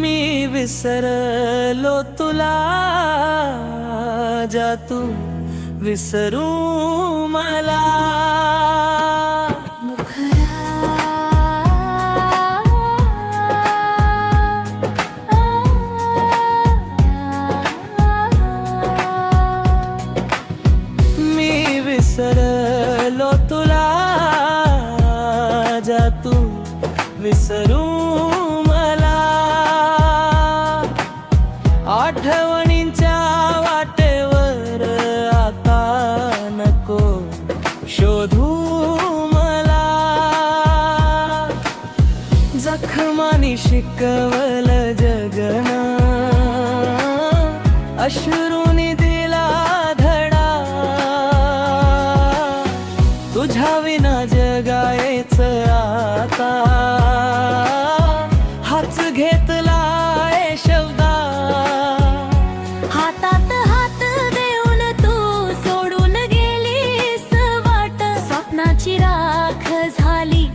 मी विसरलो तुला, जा तू विसरू मला. मी विसरलो तुला, जा तू विसरू मला. आठवणींच्या वाटेवर आता नको शोधू मला. जखमानी शिकवलं जगणं, अश्रूनी दिला धडा. तुझ्या विना जगायचं आता, हाच घेतलाय शब्दा. हातात हात देऊन तू सोडून गेलीस वाट. स्वप्नाची राख झाली,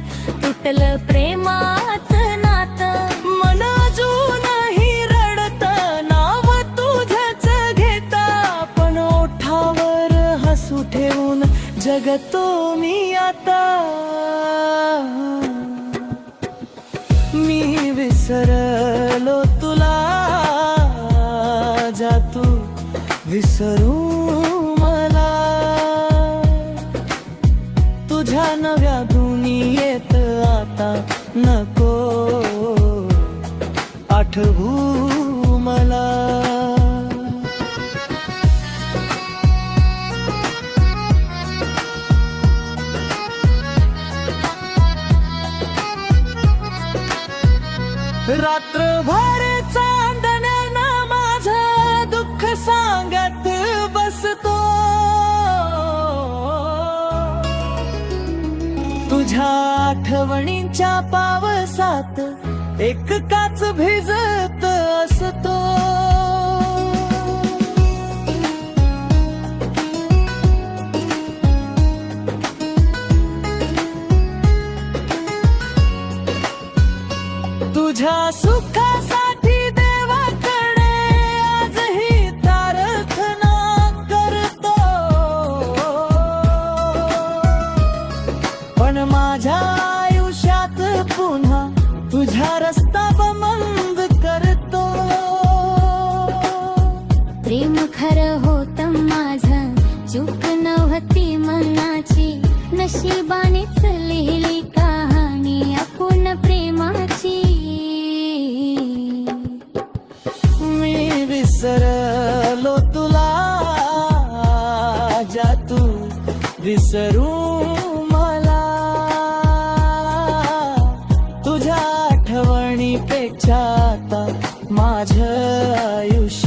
तुटलं प्रेमाचं नातं. मन अजूनही रडत, नाव तुझंच घेता. पण ओठावर हसू ठेवून जगतो मी आता. मी विसरलो तुला, जा तू विसरू मला. तुझ्या नव्या दुनियेत आता नको आठवू मला. रात्रभर चांदण्यानं माझं दुःख सांगत बसतो. तुझ्या आठवणींच्या पावसात एक काच भिजत असतो. तुझ्या सुखासाठी देवाकडे आजही प्रार्थना करतो. पण माझ्या आयुष्यात पुन्हा तुझ्या रस्ता बंद करतो. प्रेम खरं होतं माझं, चूक नव्हती मनाची. नशिबानेच लिहिली कहाणी आपण प्रेमाची. मी विसरलो तुला, जा तू विसरू मला. तुझ्या आठवणीपेक्षा आता माझं आयुष्य